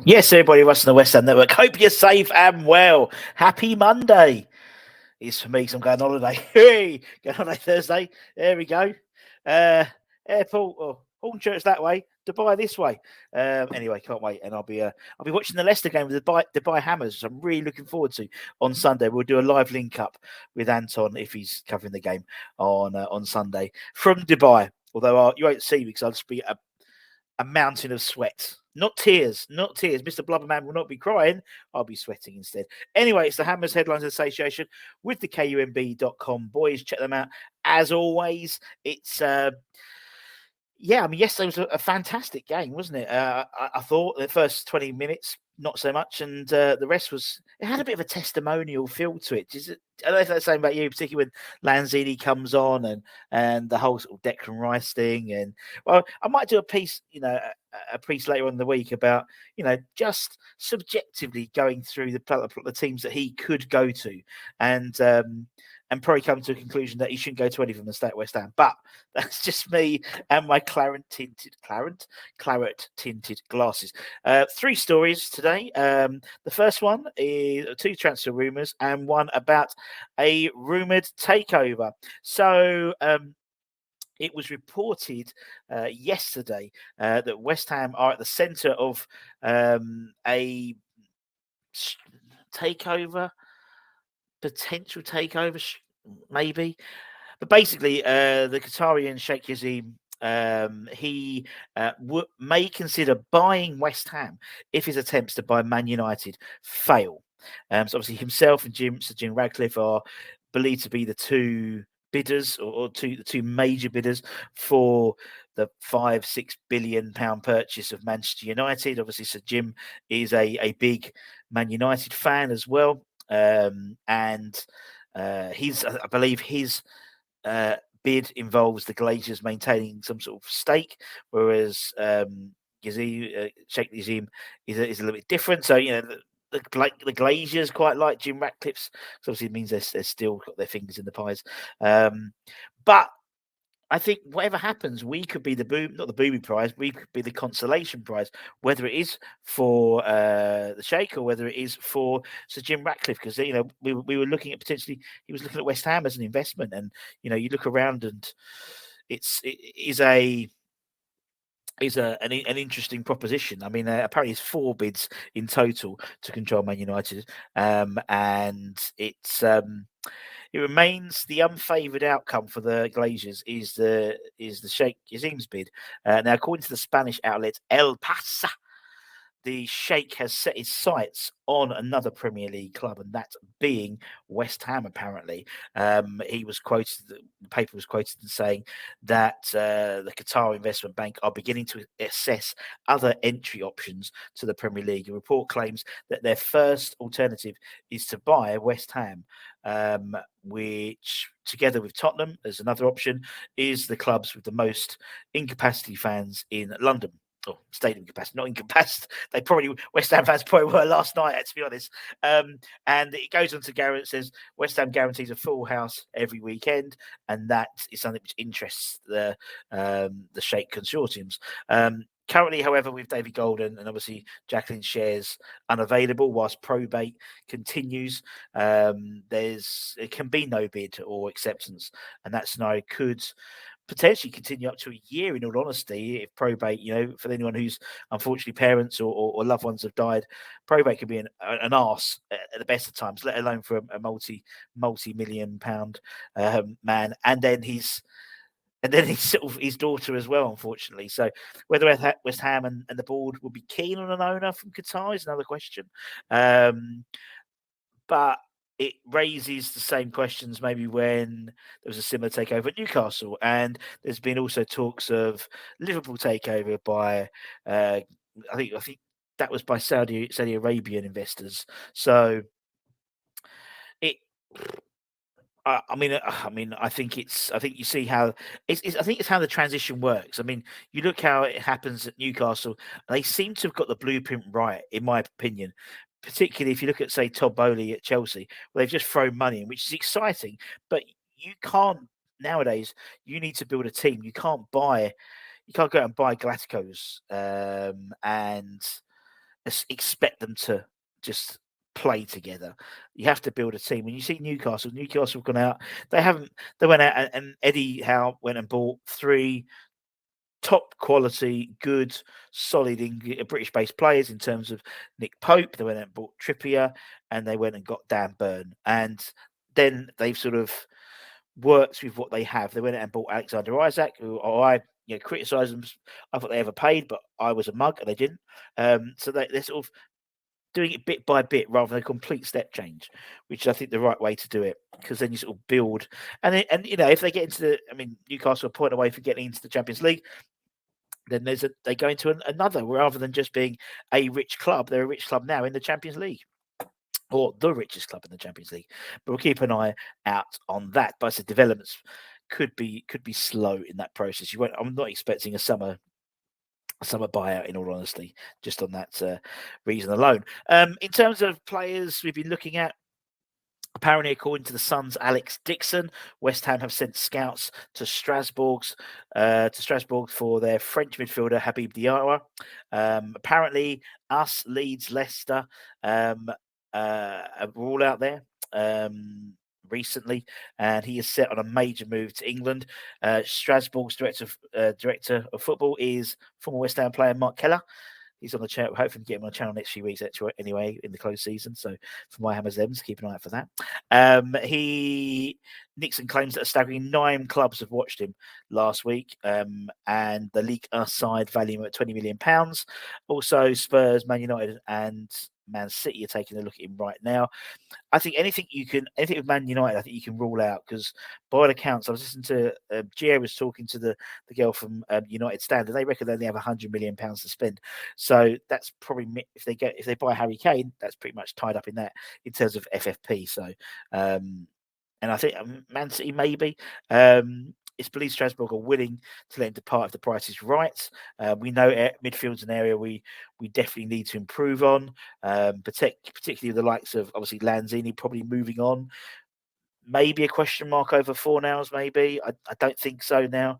Yes, everybody watching the West Ham Network. Hope you're safe and well. Happy Monday. It's for me because I'm going on holiday. Hey, going on holiday Thursday. There we go. Uh, Airport or Hornchurch that way. Dubai this way. Anyway, can't wait, and I'll be watching the Leicester game with the Dubai Hammers, which I'm really looking forward to on Sunday. We'll do a live link up with Anton if he's covering the game on Sunday from Dubai. Although you won't see me because I'll just be a mountain of sweat. Not tears, not tears. Mr. Blubberman will not be crying. I'll be sweating instead. Anyway, it's the Hammers Headlines Association with the KUMB.com. Boys, check them out. As always, it's yesterday was a fantastic game, wasn't it? I thought the first 20 minutes, not so much, and the rest it had a bit of a testimonial feel to it. I don't know if that's the same about you, particularly when Lanzini comes on and the whole sort of Declan Rice thing. And well, I might do a piece, a piece later on in the week about, just subjectively going through the teams that he could go to, and probably come to a conclusion that he shouldn't go to any of them and stay at West Ham. But that's just me and my claret tinted glasses. Three stories today. The first one is two transfer rumours and one about a rumoured takeover. So it was reported yesterday that West Ham are at the centre of a takeover, potential takeover, maybe. But basically, the Qatarian Sheikh Yazim, he may consider buying West Ham if his attempts to buy Man United fail. So obviously himself and Sir Jim Radcliffe are believed to be the two bidders or the two major bidders for the £5-6 billion purchase of Manchester United. Obviously, Sir Jim is a big Man United fan as well, and I believe his bid involves the Glazers maintaining some sort of stake, whereas Sheikh Yazim is a little bit different. So the Glazers quite like Jim Ratcliffe's, because obviously it means they're still got their fingers in the pies. But I think whatever happens, we could be not the booby prize, we could be the consolation prize, whether it is for the Sheikh or whether it is for Sir Jim Ratcliffe, because we were looking at he was looking at West Ham as an investment, and you look around and it is an interesting proposition. I mean, apparently it's 4 bids in total to control Man United, and it remains the unfavoured outcome for the Glazers is the Sheikh Yazim's bid. Now, according to the Spanish outlet El Pasa, the Sheikh has set his sights on another Premier League club, and that being West Ham, apparently. The paper was quoted in saying that the Qatar Investment Bank are beginning to assess other entry options to the Premier League. A report claims that their first alternative is to buy West Ham, which, together with Tottenham as another option, is the clubs with the most incapacity fans in London. Or stadium capacity, not incapacity. West Ham fans probably were last night, to be honest. And it goes on to it says West Ham guarantees a full house every weekend, and that is something which interests the Sheikh consortiums. Currently, however, with David Golden and obviously Jacqueline shares unavailable whilst probate continues, there can be no bid or acceptance, and that scenario could potentially continue up to a year, in all honesty, if probate, for anyone who's unfortunately parents or loved ones have died, probate can be an arse at the best of times, let alone for a multi-million pound man. And then he's sort of his daughter as well, unfortunately. So whether West Ham and the board will be keen on an owner from Qatar is another question. But it raises the same questions maybe when there was a similar takeover at Newcastle, and there's been also talks of Liverpool takeover by I think that was by Saudi Arabian investors. So it. I mean, I think you see how I think it's how the transition works. I mean, you look how it happens at Newcastle. They seem to have got the blueprint right, in my opinion. Particularly if you look at, say, Todd Bowley at Chelsea, where they've just thrown money in, which is exciting. But you can't nowadays. You need to build a team. You can't go out and buy Galacticos and expect them to just play together. You have to build a team. When you see Newcastle have gone out. They went out and Eddie Howe went and bought 3 top quality, good, solid British-based players in terms of Nick Pope. They went and bought Trippier, and they went and got Dan Burn. And then they've sort of worked with what they have. They went out and bought Alexander Isak, who I criticise them. I thought they overpaid, but I was a mug and they didn't. So they're sort of doing it bit by bit rather than a complete step change, which I think the right way to do it, because then you sort of build. And if they get into Newcastle a point away from getting into the Champions League, then they go into another, rather than just being a rich club. They're a rich club now in the Champions League, or the richest club in the Champions League. But we'll keep an eye out on that. But I said developments could be slow in that process. I'm not expecting a summer buyout, in all honesty, just on that reason alone. In terms of players we've been looking at, apparently, according to the Sun's Alex Dixon, West Ham have sent scouts to Strasbourg for their French midfielder Habib Diarra. Apparently, us, Leeds, Leicester were all out there recently, and he is set on a major move to England. Strasbourg's director of football is former West Ham player Mark Keller. He's on the channel. Hopefully, get him on the channel next few weeks anyway, in the close season. So, for my Hammers M's, keep an eye out for that. Nixon claims that a staggering 9 clubs have watched him last week, and the Ligue side value him at £20 million. Also, Spurs, Man United, and Man City are taking a look at him right now. I think anything with Man United, I think you can rule out, because by all accounts, I was listening to Gio was talking to the girl from United Standard. They reckon they only have £100 million to spend. So that's probably, if they buy Harry Kane, that's pretty much tied up in that in terms of FFP. So, and I think Man City maybe. It's believed Strasbourg are willing to let him depart if the price is right. We know midfield's an area we definitely need to improve on, particularly the likes of, obviously, Lanzini probably moving on. Maybe a question mark over Fornals, maybe. I don't think so now.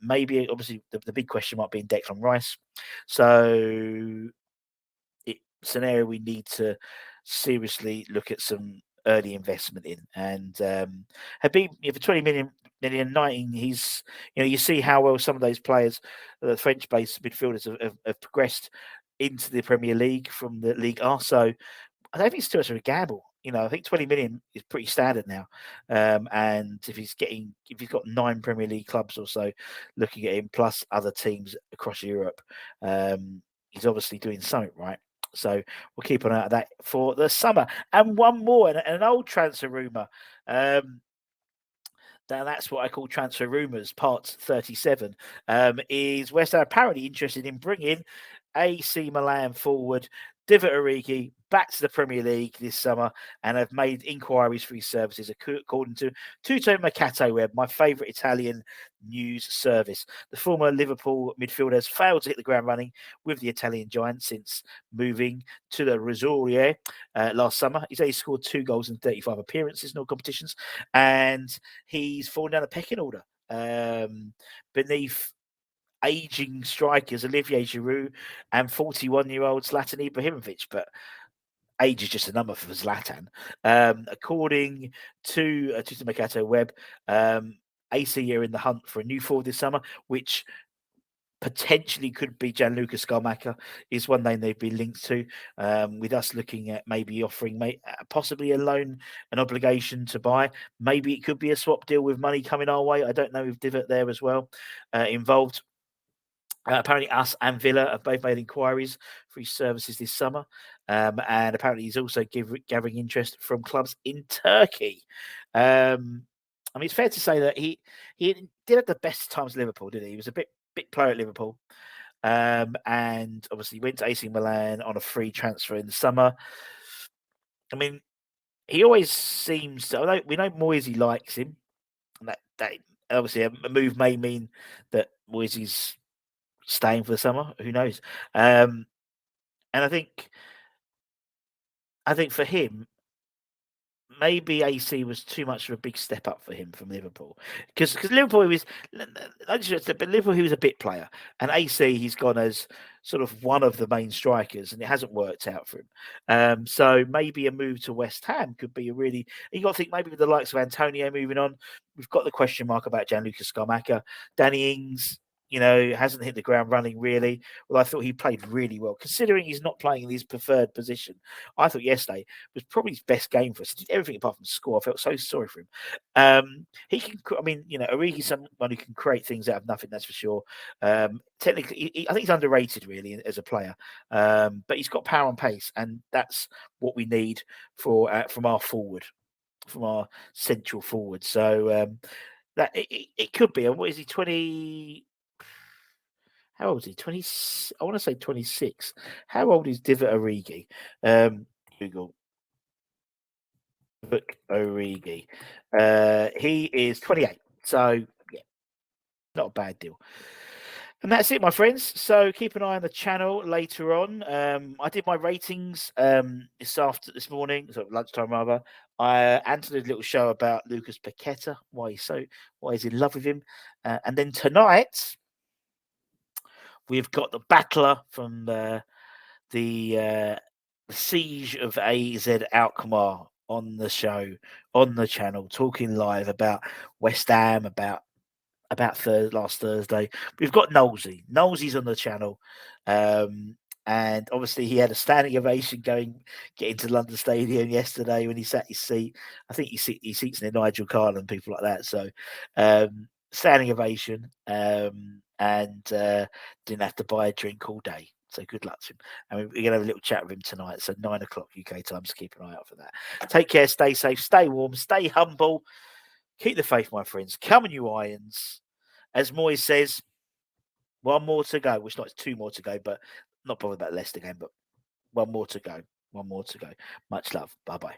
Maybe, obviously, the big question mark being Declan Rice. So it's an area we need to seriously look at some early investment in. And Habib, for 20 million, 19, he's, you see how well some of those players, the French-based midfielders, have progressed into the Premier League from the Ligue 1. So I don't think it's too much of a gamble. I think 20 million is pretty standard now. And if he's got 9 Premier League clubs or so looking at him, plus other teams across Europe, he's obviously doing something right. So we'll keep an eye on that for the summer. And one more, and an old transfer rumour. That's what I call transfer rumours, part 37, is West Ham apparently interested in bringing AC Milan forward Divock Origi back to the Premier League this summer, and have made inquiries for his services, according to Tutto Mercato Web, my favourite Italian news service. The former Liverpool midfielder has failed to hit the ground running with the Italian giant since moving to the Rizzurri last summer. He's only scored 2 goals in 35 appearances in all competitions, and he's fallen down a pecking order beneath aging strikers Olivier Giroud and 41-year-old Zlatan Ibrahimovic. But age is just a number for Zlatan. According to the Mercato Web, AC are in the hunt for a new forward this summer, which potentially could be Gianluca Scamacca, is one name they've been linked to, with us looking at maybe offering possibly a loan, an obligation to buy. Maybe it could be a swap deal with money coming our way. I don't know if Divock there as well involved. Apparently, us and Villa have both made inquiries for his services this summer, and apparently he's also gathering interest from clubs in Turkey. It's fair to say that he did have the best times at Liverpool, didn't he? He was a bit player at Liverpool, and obviously went to AC Milan on a free transfer in the summer. He always seems to. We know Moisey likes him, and that obviously a move may mean that Moisey's staying for the summer. Who knows? And I think for him, maybe AC was too much of a big step up for him from Liverpool, because Liverpool he was, but Liverpool he was a bit player, and AC he's gone as sort of one of the main strikers, and it hasn't worked out for him. So maybe a move to West Ham could be a really. You got to think maybe with the likes of Antonio moving on, we've got the question mark about Gianluca Scamacca, Danny Ings. Hasn't hit the ground running really. Well, I thought he played really well, considering he's not playing in his preferred position. I thought yesterday was probably his best game for us. He did everything apart from score. I felt so sorry for him. He can, Origi's someone who can create things out of nothing, that's for sure. Technically, I think he's underrated really as a player, but he's got power and pace, and that's what we need from our forward, from our central forward. So that it could be. What is he? 20. How old is he? 20. I want to say 26. How old is Divock Origi? Google. Divock Origi. He is 28. So yeah, not a bad deal. And that's it, my friends. So keep an eye on the channel later on. I did my ratings this morning, so lunchtime rather. Anton did a little show about Lucas Paqueta, why he's in love with him, and then tonight we've got the battler from the siege of AZ Alkmaar on the show, on the channel, talking live about West Ham, about last Thursday. We've got Knowlesy. Knowlesy's on the channel. And obviously he had a standing ovation getting to London Stadium yesterday when he sat his seat. I think he seats near Nigel Carlin and people like that. So standing ovation, and didn't have to buy a drink all day. So good luck to him. And we're going to have a little chat with him tonight. So 9 o'clock UK time. So keep an eye out for that. Take care. Stay safe. Stay warm. Stay humble. Keep the faith, my friends. Come on, you Irons. As Moyes says, one more to go. Which not 2 more to go, but not bothered about Leicester game. But one more to go. One more to go. Much love. Bye bye.